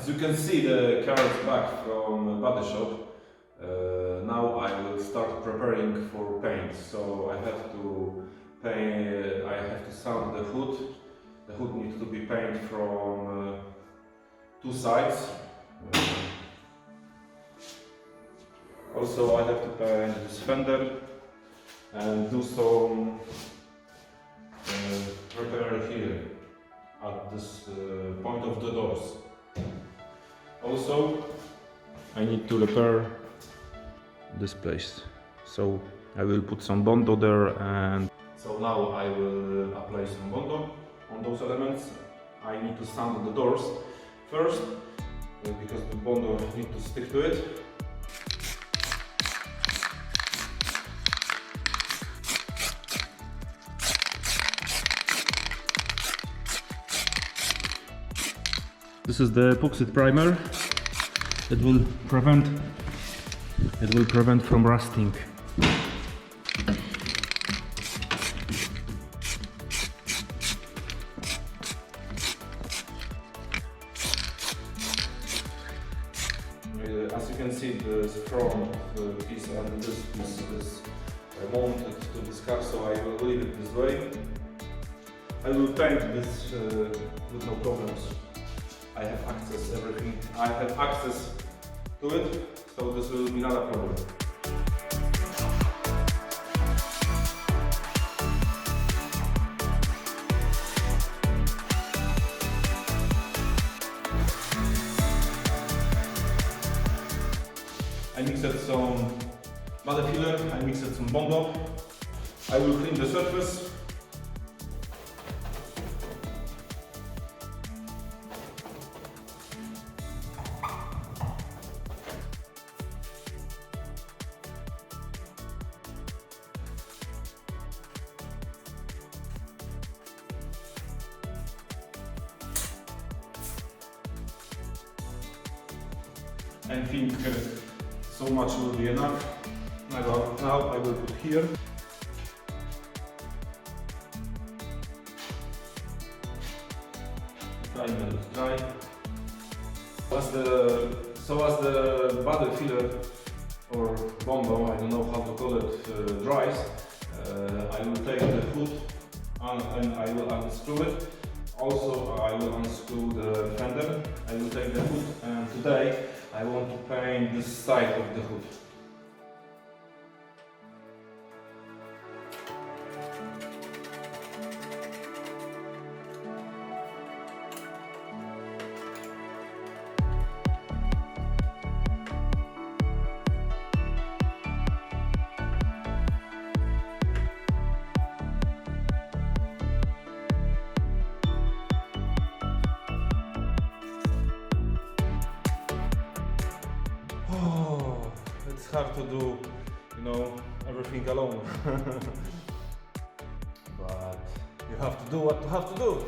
As you can see, the car is back from body shop. Now I will start preparing for paint. So I have to paint. I have to sand the hood. The hood needs to be painted from two sides. Also, I have to paint this fender and do some repair here at this point of the doors. Also, I need to repair this place. So I will put some Bondo there, and so now I will apply some Bondo on those elements. I need to sand the doors first because the Bondo needs to stick to it. This is the Epoxy Primer. It will prevent from rusting. As you can see, the front piece and this piece is mounted to this car, so I will leave it this way. I will paint this with no problems. I have access everything. I have access to it, so this will be not a problem. I mixed some mud filler, I mixed some Bondo. I will clean the surface. I think so much will be enough. Now I will put here. Primer is dry. As the body filler or Bondo, I don't know how to call it, dries, I will take the hood and I will unscrew it. Also, I will unscrew the fender. I will take the hood, and today I want to paint this side of the hood. It's hard to do, everything alone. But you have to do what you have to do.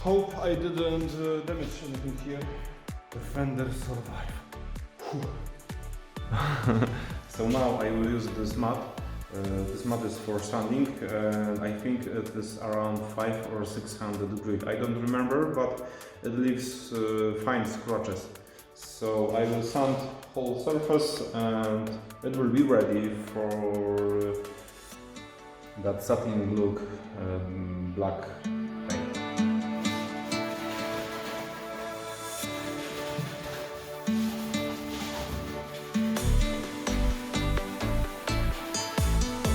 Hope I didn't damage anything here. The fender survived. So now I will use this mat. This mat is for sanding, and I think it is around 500 or 600 degrees. I don't remember, but it leaves fine scratches. So I will sand whole surface, and it will be ready for that satin look black paint.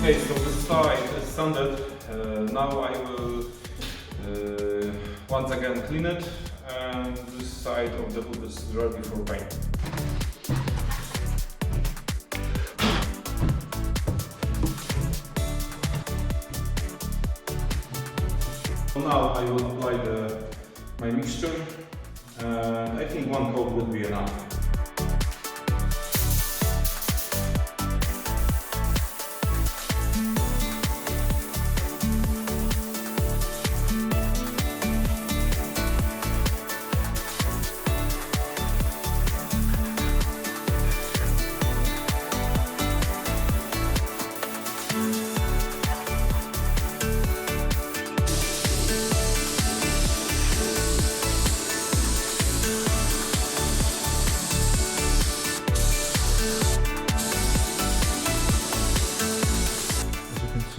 Okay, so this side is sanded. Now I will once again clean it, and this side of the hood is ready for paint. So now I will apply my mixture, and I think one coat will be enough.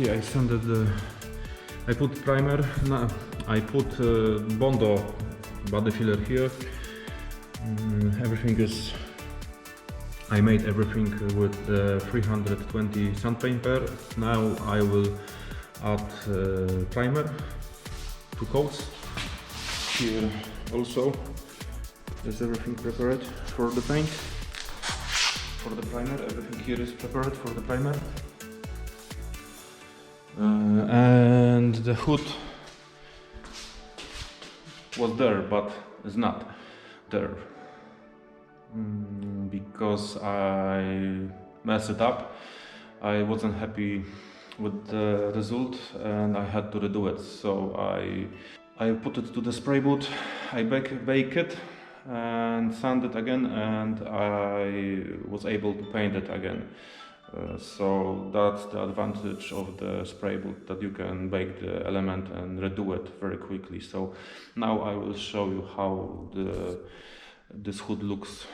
see, I put primer. No, I put Bondo body filler here. Everything is. I made everything with the 320 sandpaper. Now I will add primer, 2 coats. Here also is everything prepared for the paint. For the primer, everything here is prepared for the primer. And the hood was there, but it's not there. Because I messed it up. I wasn't happy with the result and I had to redo it. So I put it to the spray boot, I bake it and sand it again, and I was able to paint it again. So that's the advantage of the spray boot, that you can bake the element and redo it very quickly. So now I will show you how this hood looks.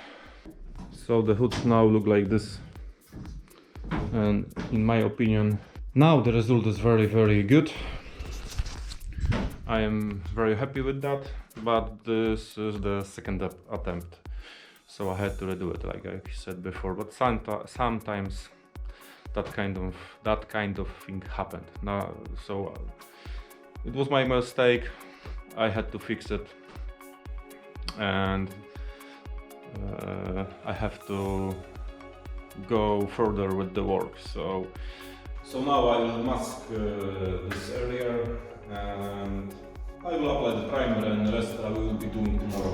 So the hoods now look like this, and in my opinion now the result is very good. I am very happy with that, but this is the second attempt, so I had to redo it like I said before. But sometimes that kind of thing happened. Now, so it was my mistake. I had to fix it, and I have to go further with the work. So now I will mask this area, and I will apply the primer, and the rest I will be doing tomorrow.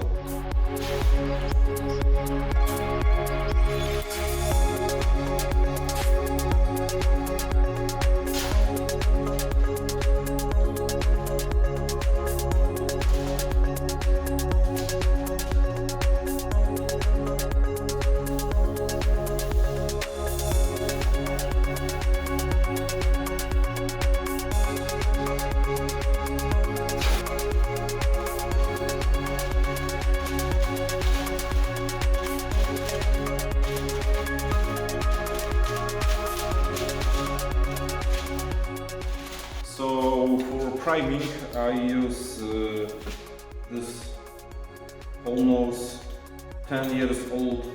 So for priming I use this almost 10 years old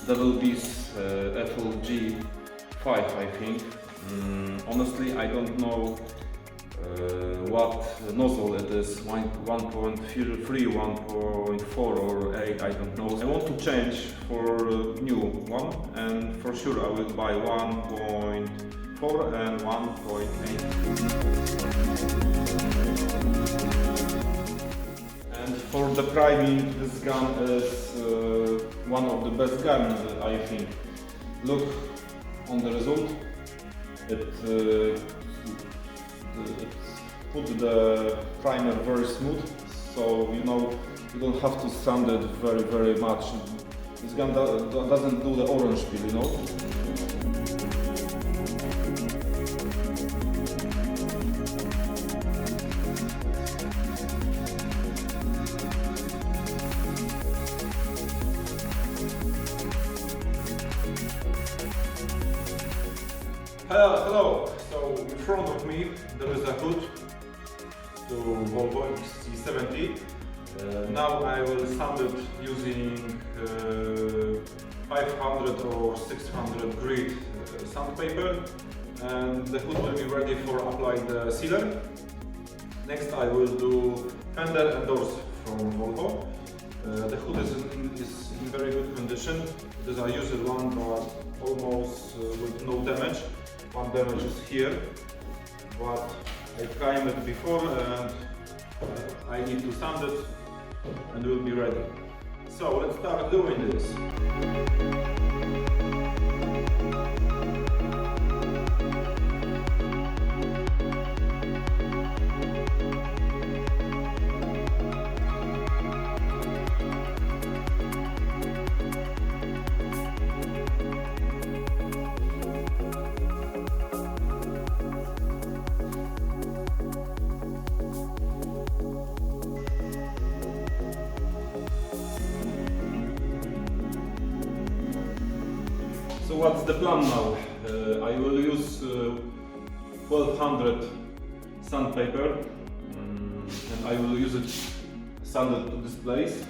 WB's FLG5, I think. Honestly, I don't know what nozzle it is, 1.3, 1.4 or 8, I don't know. I want to change for a new one, and for sure I will buy 1.4 and 1.8. And for the priming, this gun is one of the best guns, I think. Look on the result. It put the primer very smooth, so you don't have to sand it very much. This gun doesn't do the orange peel, you know. Hello, so in front of me there is a hood to VOLVO XC70. Now I will sand it using 500 or 600 grit sandpaper, and the hood will be ready for applying the sealer. Next I will do Fender and Doors from VOLVO. The hood is in very good condition. It is a used one, but almost with no damage. One damage is here, but I primed it before and I need to sand it and we'll be ready. So let's start doing this. So what's the plan now? I will use 1200 sandpaper, and I will use it sanded to this place.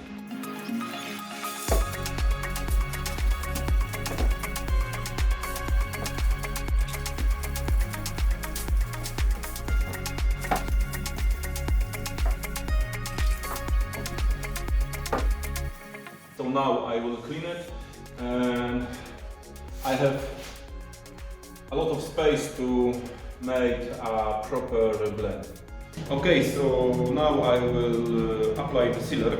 So now I will clean it, and I have a lot of space to make a proper blend. Okay, so now I will apply the sealer.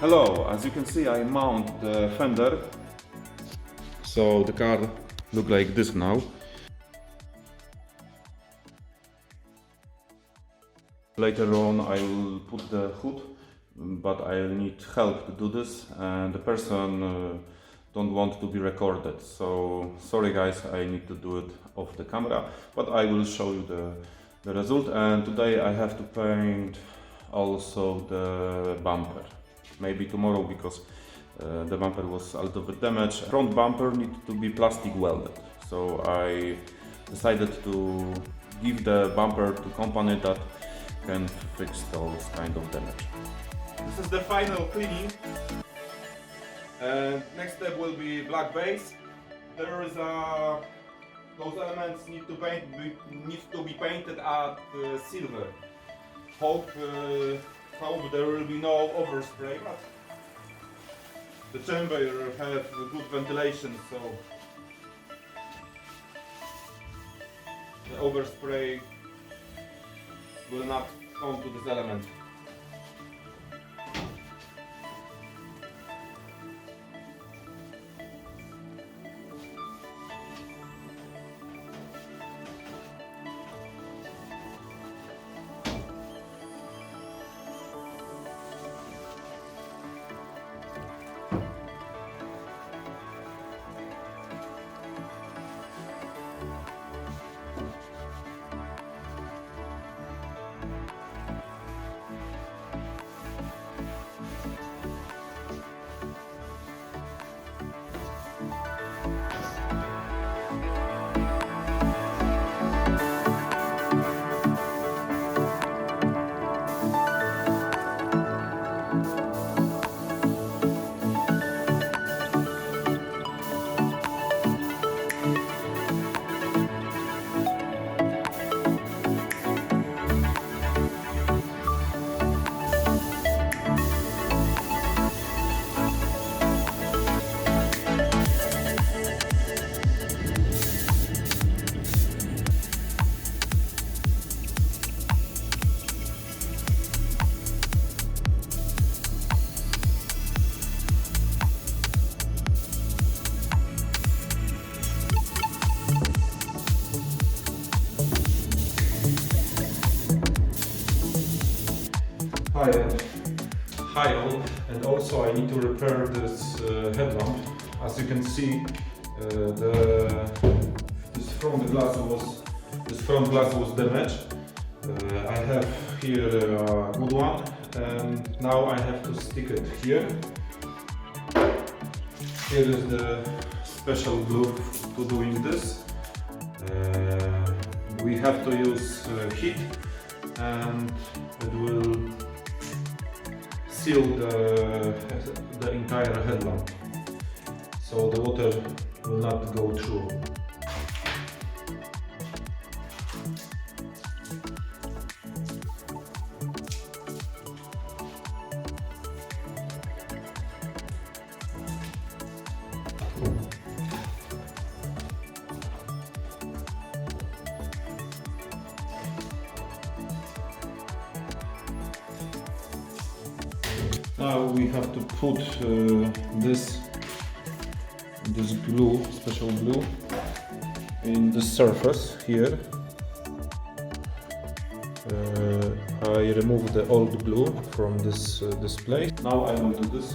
Hello, as you can see I mount the fender, so the car looks like this now. Later on I will put the hood, but I need help to do this, and the person don't want to be recorded, so sorry guys, I need to do it off the camera, but I will show you the result. And today I have to paint also the bumper. Maybe tomorrow, because the bumper was a little bit damaged. Front bumper needs to be plastic welded, so I decided to give the bumper to company that can fix those kind of damage. This is the final cleaning. Next step will be black base. There is those elements need to be painted at silver. Hope there will be no overspray, but the chamber have good ventilation, so the overspray will not onto this element. Hi all, and also I need to repair this headlamp. As you can see, this front glass was damaged. I have here a good one, and now I have to stick it here. Here is the special glue to doing this. We have to use heat, and it will seal the entire headlamp, so the water will not go through. Now we have to put this glue, special glue, in the surface here. I remove the old glue from this place. Now I will do this.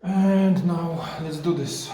And now let's do this.